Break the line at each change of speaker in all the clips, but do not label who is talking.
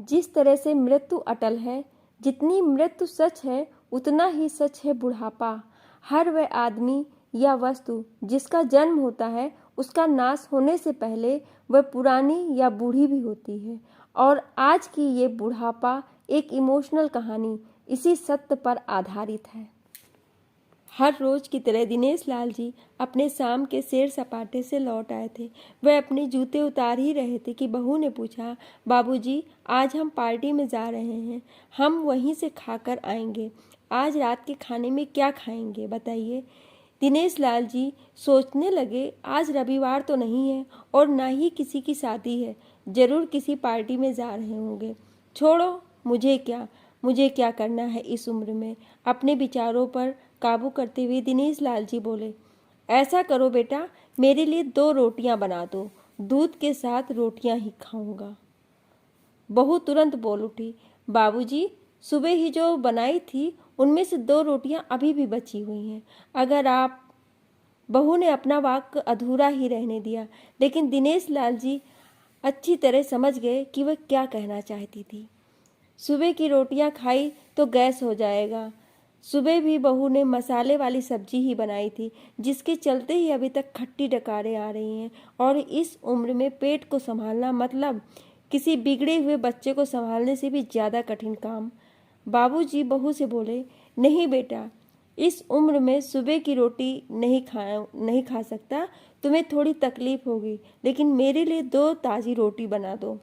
जिस तरह से मृत्यु अटल है, जितनी मृत्यु सच है उतना ही सच है बुढ़ापा। हर वह आदमी या वस्तु जिसका जन्म होता है उसका नाश होने से पहले वह पुरानी या बूढ़ी भी होती है। और आज की ये बुढ़ापा एक इमोशनल कहानी इसी सत्य पर आधारित है। हर रोज की तरह दिनेश लाल जी अपने शाम के सैर सपाटे से लौट आए थे। वह अपने जूते उतार ही रहे थे कि बहू ने पूछा, बाबूजी, आज हम पार्टी में जा रहे हैं, हम वहीं से खाकर आएंगे। आज रात के खाने में क्या खाएंगे बताइए। दिनेश लाल जी सोचने लगे, आज रविवार तो नहीं है और ना ही किसी की शादी है, जरूर किसी पार्टी में जा रहे होंगे। छोड़ो, मुझे क्या करना है इस उम्र में। अपने विचारों पर काबू करते हुए दिनेश लाल जी बोले, ऐसा करो बेटा, मेरे लिए 2 रोटियां बना दो, दूध के साथ रोटियां ही खाऊंगा। बहू तुरंत बोल उठी, बाबूजी, सुबह ही जो बनाई थी उनमें से 2 रोटियां अभी भी बची हुई हैं। अगर आप बहू ने अपना वाक्य अधूरा ही रहने दिया, लेकिन दिनेश लाल जी अच्छी तरह समझ गए कि वह क्या कहना चाहती थी। सुबह की रोटियां खाई तो गैस हो जाएगा। सुबह भी बहू ने मसाले वाली सब्जी ही बनाई थी, जिसके चलते ही अभी तक खट्टी डकारें आ रही हैं। और इस उम्र में पेट को संभालना मतलब किसी बिगड़े हुए बच्चे को संभालने से भी ज़्यादा कठिन काम। बाबूजी बहू से बोले, नहीं बेटा, इस उम्र में सुबह की रोटी नहीं खा सकता, तुम्हें थोड़ी तकलीफ होगी, लेकिन मेरे लिए 2 ताज़ी रोटी बना दो।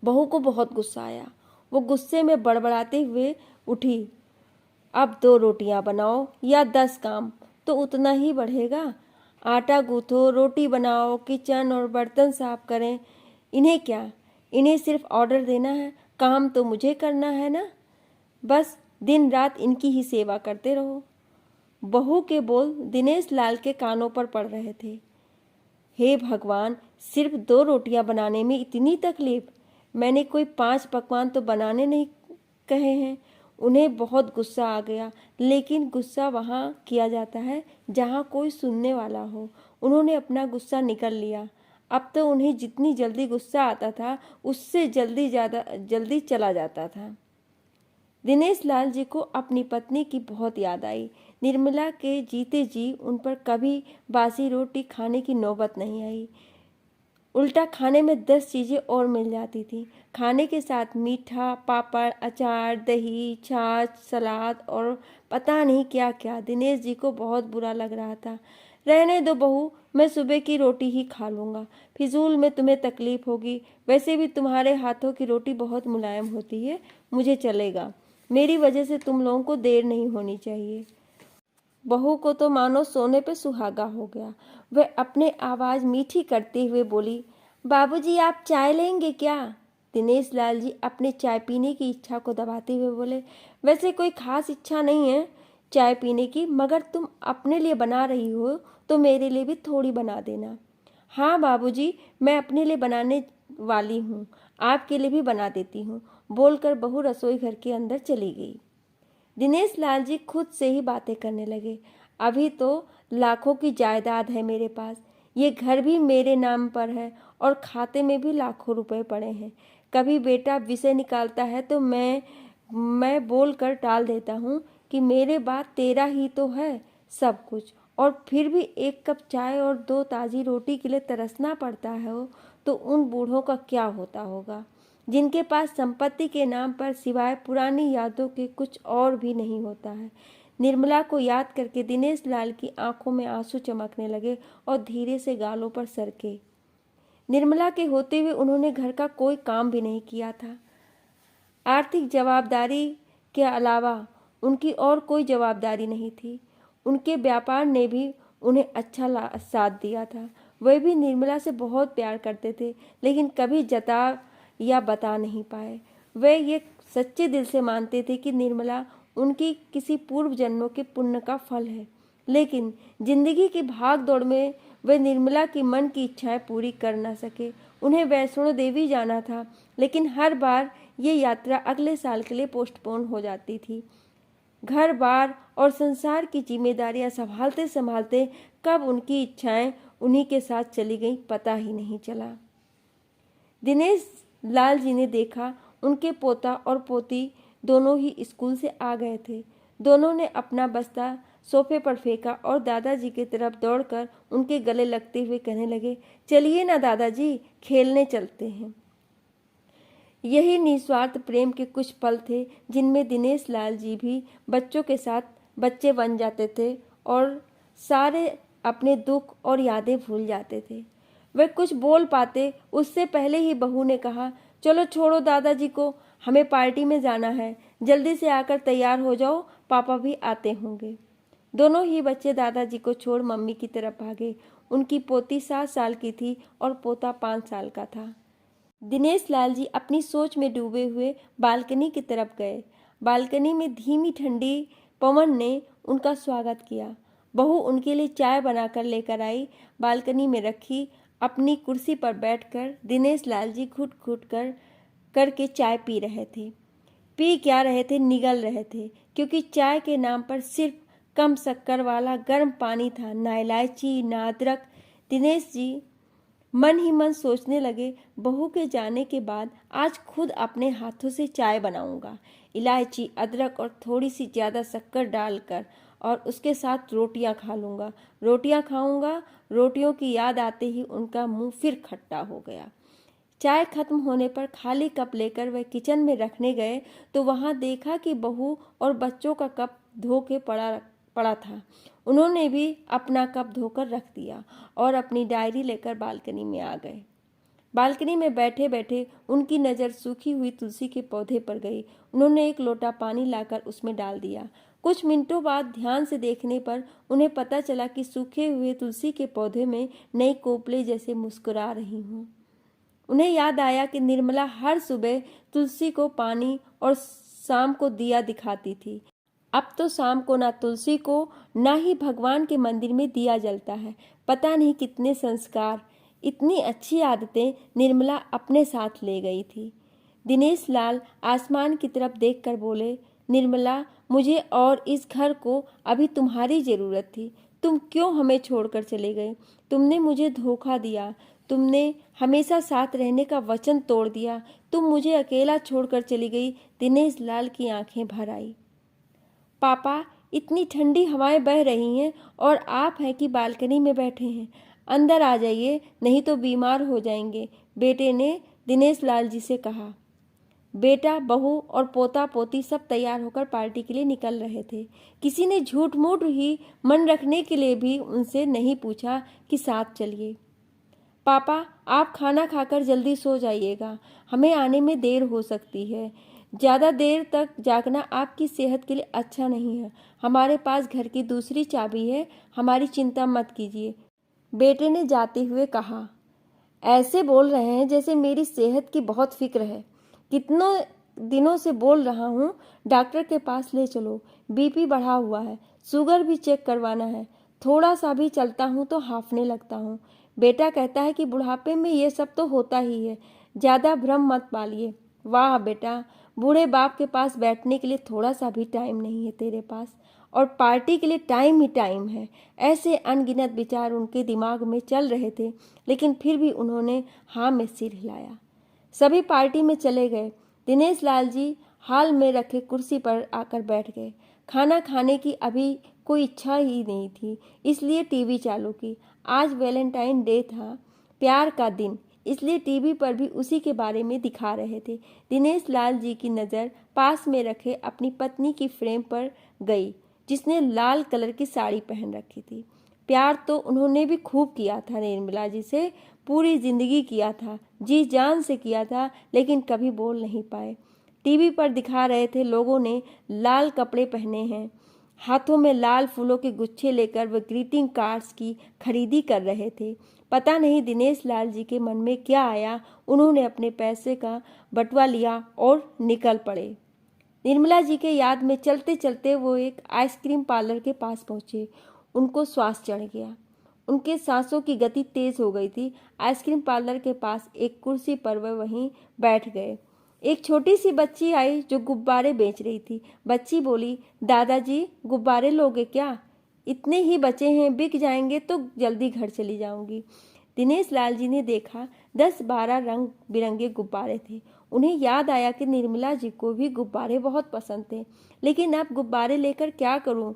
बहू को बहुत गुस्सा आया। वो गुस्से में बड़बड़ाते हुए उठी, अब 2 रोटियां बनाओ या 10 काम तो उतना ही बढ़ेगा। आटा गूंथो, रोटी बनाओ, किचन और बर्तन साफ करें, इन्हें क्या, इन्हें सिर्फ ऑर्डर देना है, काम तो मुझे करना है ना। बस दिन रात इनकी ही सेवा करते रहो। बहू के बोल दिनेश लाल के कानों पर पड़ रहे थे। हे भगवान, सिर्फ 2 रोटियां बनाने में इतनी तकलीफ। मैंने कोई 5 पकवान तो बनाने नहीं कहे हैं। उन्हें बहुत गुस्सा आ गया, लेकिन गुस्सा वहाँ किया जाता है जहाँ कोई सुनने वाला हो। उन्होंने अपना गुस्सा निकल लिया। अब तो उन्हें जितनी जल्दी गुस्सा आता था उससे जल्दी चला जाता था। दिनेश लाल जी को अपनी पत्नी की बहुत याद आई। निर्मला के जीते जी उन पर कभी बासी रोटी खाने की नौबत नहीं आई। उल्टा खाने में 10 चीज़ें और मिल जाती थी। खाने के साथ मीठा, पापड़, अचार, दही, छाछ, सलाद और पता नहीं क्या क्या। दिनेश जी को बहुत बुरा लग रहा था। रहने दो बहू, मैं सुबह की रोटी ही खा लूँगा, फिजूल में तुम्हें तकलीफ होगी। वैसे भी तुम्हारे हाथों की रोटी बहुत मुलायम होती है, मुझे चलेगा। मेरी वजह से तुम लोगों को देर नहीं होनी चाहिए। बहू को तो मानो सोने पे सुहागा हो गया। वह अपने आवाज़ मीठी करते हुए बोली, बाबूजी, आप चाय लेंगे क्या? दिनेश लाल जी अपने चाय पीने की इच्छा को दबाते हुए बोले, वैसे कोई खास इच्छा नहीं है चाय पीने की, मगर तुम अपने लिए बना रही हो तो मेरे लिए भी थोड़ी बना देना। हाँ बाबूजी, मैं अपने लिए बनाने वाली हूँ, आपके लिए भी बना देती हूँ, बोलकर बहू रसोई घर के अंदर चली गई। दिनेश लाल जी खुद से ही बातें करने लगे, अभी तो लाखों की जायदाद है मेरे पास, ये घर भी मेरे नाम पर है और खाते में भी लाखों रुपए पड़े हैं। कभी बेटा विषय निकालता है तो मैं बोल कर टाल देता हूँ कि मेरे बाद तेरा ही तो है सब कुछ, और फिर भी 1 कप चाय और 2 ताज़ी रोटी के लिए तरसना पड़ता है तो उन बूढ़ों का क्या होता होगा, जिनके पास संपत्ति के नाम पर सिवाय पुरानी यादों के कुछ और भी नहीं होता है। निर्मला को याद करके दिनेश लाल की आंखों में आंसू चमकने लगे और धीरे से गालों पर सरके। निर्मला के होते हुए उन्होंने घर का कोई काम भी नहीं किया था। आर्थिक जवाबदारी के अलावा उनकी और कोई जवाबदारी नहीं थी। उनके व्यापार ने भी उन्हें अच्छा साथ दिया था। वह भी निर्मला से बहुत प्यार करते थे, लेकिन कभी जता या बता नहीं पाए। वे ये सच्चे दिल से मानते थे कि निर्मला उनकी किसी पूर्व जन्मों के पुण्य का फल है, लेकिन जिंदगी की भाग दौड़ में वे निर्मला की मन की इच्छाएं पूरी कर न सके। उन्हें वैष्णो देवी जाना था, लेकिन हर बार ये यात्रा अगले साल के लिए पोस्टपोन हो जाती थी। घर बार और संसार की जिम्मेदारियां संभालते संभालते कब उनकी इच्छाएं उन्हीं के साथ चली गईं पता ही नहीं चला। दिनेश लाल जी ने देखा उनके पोता और पोती दोनों ही स्कूल से आ गए थे। दोनों ने अपना बस्ता सोफे पर फेंका और दादाजी की तरफ दौड़कर उनके गले लगते हुए कहने लगे, चलिए ना दादाजी, खेलने चलते हैं। यही निस्वार्थ प्रेम के कुछ पल थे जिनमें दिनेश लाल जी भी बच्चों के साथ बच्चे बन जाते थे और सारे अपने दुख और यादें भूल जाते थे। वे कुछ बोल पाते उससे पहले ही बहू ने कहा, चलो छोड़ो दादाजी को, हमें पार्टी में जाना है, जल्दी से आकर तैयार हो जाओ, पापा भी आते होंगे। दोनों ही बच्चे दादाजी को छोड़ मम्मी की तरफ भागे। उनकी पोती 7 साल की थी और पोता 5 साल का था। दिनेश लाल जी अपनी सोच में डूबे हुए बालकनी की तरफ गए। बालकनी में धीमी ठंडी पवन ने उनका स्वागत किया। बहू उनके लिए चाय बनाकर लेकर आई, बालकनी में रखी। अपनी कुर्सी पर बैठकर दिनेश लाल जी घुट घुट करके चाय पी रहे थे। पी क्या रहे थे, निगल रहे थे, क्योंकि चाय के नाम पर सिर्फ कम शक्कर वाला गर्म पानी था, ना इलायची ना अदरक। दिनेश जी मन ही मन सोचने लगे, बहू के जाने के बाद आज खुद अपने हाथों से चाय बनाऊंगा, इलायची अदरक और थोड़ी सी ज़्यादा शक्कर डालकर, और उसके साथ रोटियां खा लूँगा। रोटियां खाऊंगा। रोटियों की याद आते ही उनका मुंह फिर खट्टा हो गया। चाय खत्म होने पर खाली कप लेकर वह किचन में रखने गए तो वहां देखा कि बहू और बच्चों का कप धो के पड़ा था। उन्होंने भी अपना कप धोकर रख दिया और अपनी डायरी लेकर बालकनी में आ गए। बालकनी में बैठे बैठे उनकी नज़र सूखी हुई तुलसी के पौधे पर गई। उन्होंने एक लोटा पानी लाकर उसमें डाल दिया। कुछ मिनटों बाद ध्यान से देखने पर उन्हें पता चला कि सूखे हुए तुलसी के पौधे में नई कोपले जैसे मुस्कुरा रही हूँ। उन्हें याद आया कि निर्मला हर सुबह तुलसी को पानी और शाम को दिया दिखाती थी। अब तो शाम को ना तुलसी को ना ही भगवान के मंदिर में दिया जलता है। पता नहीं कितने संस्कार, इतनी अच्छी आदतें निर्मला अपने साथ ले गई थी। दिनेश लाल आसमान की तरफ देखकर बोले, निर्मला, मुझे और इस घर को अभी तुम्हारी ज़रूरत थी। तुम क्यों हमें छोड़कर चले गए? तुमने मुझे धोखा दिया। तुमने हमेशा साथ रहने का वचन तोड़ दिया। तुम मुझे अकेला छोड़कर चली गई। दिनेश लाल की आंखें भर आई। पापा, इतनी ठंडी हवाएं बह रही हैं और आप हैं कि बालकनी में बैठे हैं। अंदर आ जाइए, नहीं तो बीमार हो जाएंगे, बेटे ने दिनेश लाल जी से कहा। बेटा, बहू और पोता पोती सब तैयार होकर पार्टी के लिए निकल रहे थे। किसी ने झूठ मूठ ही मन रखने के लिए भी उनसे नहीं पूछा कि साथ चलिए। पापा, आप खाना खाकर जल्दी सो जाइएगा, हमें आने में देर हो सकती है। ज़्यादा देर तक जागना आपकी सेहत के लिए अच्छा नहीं है। हमारे पास घर की दूसरी चाबी है, हमारी चिंता मत कीजिए, बेटे ने जाते हुए कहा। ऐसे बोल रहे हैं जैसे मेरी सेहत की बहुत फिक्र है। कितनों दिनों से बोल रहा हूँ, डॉक्टर के पास ले चलो, बीपी बढ़ा हुआ है, शुगर भी चेक करवाना है। थोड़ा सा भी चलता हूँ तो हांफने लगता हूँ। बेटा कहता है कि बुढ़ापे में ये सब तो होता ही है, ज़्यादा भ्रम मत पालिए। वाह बेटा, बूढ़े बाप के पास बैठने के लिए थोड़ा सा भी टाइम नहीं है तेरे पास, और पार्टी के लिए टाइम ही टाइम है। ऐसे अनगिनत विचार उनके दिमाग में चल रहे थे, लेकिन फिर भी उन्होंने हाँ में सिर हिलाया। सभी पार्टी में चले गए। दिनेश लाल जी हाल में रखे कुर्सी पर आकर बैठ गए। खाना खाने की अभी कोई इच्छा ही नहीं थी, इसलिए टीवी चालू की। आज वैलेंटाइन डे था, प्यार का दिन, इसलिए टीवी पर भी उसी के बारे में दिखा रहे थे। दिनेश लाल जी की नज़र पास में रखे अपनी पत्नी की फ्रेम पर गई, जिसने लाल कलर की साड़ी पहन रखी थी। प्यार तो उन्होंने भी खूब किया था निर्मला जी से, पूरी जिंदगी किया था, जी जान से किया था, लेकिन कभी बोल नहीं पाए। टीवी पर दिखा रहे थे लोगों ने लाल कपड़े पहने हैं, हाथों में लाल फूलों के गुच्छे लेकर वे ग्रीटिंग कार्ड्स की खरीदी कर रहे थे। पता नहीं दिनेश लाल जी के मन में क्या आया, उन्होंने अपने पैसे का बटुआ लिया और निकल पड़े। निर्मला जी के याद में चलते चलते वो एक आइसक्रीम पार्लर के पास पहुंचे। उनको श्वास चढ़ गया, उनके सांसों की गति तेज हो गई थी। आइसक्रीम पार्लर के पास एक कुर्सी पर वह वहीं बैठ गए। एक छोटी सी बच्ची आई जो गुब्बारे बेच रही थी। बच्ची बोली, दादाजी गुब्बारे लोगे क्या? इतने ही बचे हैं, बिक जाएंगे तो जल्दी घर चली जाऊंगी। दिनेश लाल जी ने देखा 10-12 रंग बिरंगे गुब्बारे थे। उन्हें याद आया कि निर्मला जी को भी गुब्बारे बहुत पसंद थे, लेकिन अब गुब्बारे लेकर क्या करूं?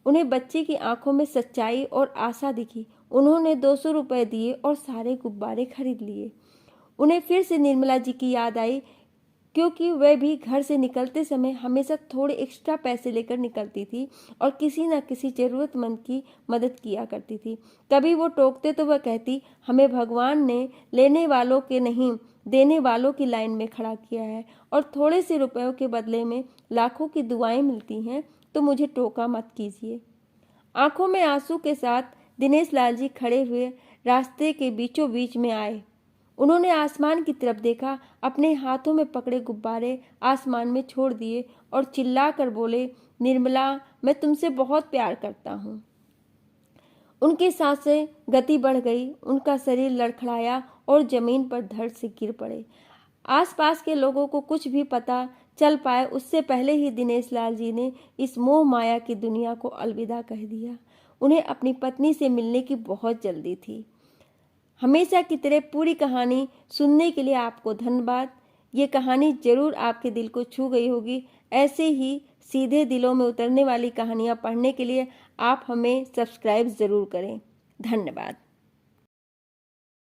उन्हें बच्चे की आंखों में सच्चाई और आशा दिखी। उन्होंने 200 रुपए दिए और सारे गुब्बारे खरीद लिए। उन्हें फिर से निर्मला जी की याद आई, क्योंकि वह भी घर से निकलते समय हमेशा थोड़े एक्स्ट्रा पैसे लेकर निकलती थी और किसी न किसी जरूरतमंद की मदद किया करती थी। कभी वो टोकते तो वह कहती, हमें भगवान ने लेने वालों के नहीं देने वालों की लाइन में खड़ा किया है, और थोड़े से रुपयों के बदले में लाखों की दुआएं मिलती हैं, तो मुझे टोका मत कीजिए। आंखों में आंसू के साथ दिनेश लाल जी खड़े हुए रास्ते के बीचों बीच में आए। उन्होंने आसमान की तरफ देखा, अपने हाथों में पकड़े गुब्बारे आसमान में छोड़ दिए और चिल्लाकर बोले, निर्मला, मैं तुमसे बहुत प्यार करता हूँ। उनकी सांसें गति बढ़ गई, उनका शरीर लड़खड़ाया और जमीन पर धड़ से गिर पड़े। आसपास के लोगों को कुछ भी पता चल पाए उससे पहले ही दिनेश लाल जी ने इस मोह माया की दुनिया को अलविदा कह दिया। उन्हें अपनी पत्नी से मिलने की बहुत जल्दी थी। हमेशा की तरह पूरी कहानी सुनने के लिए आपको धन्यवाद। ये कहानी जरूर आपके दिल को छू गई होगी। ऐसे ही सीधे दिलों में उतरने वाली कहानियाँ पढ़ने के लिए आप हमें सब्सक्राइब ज़रूर करें। धन्यवाद।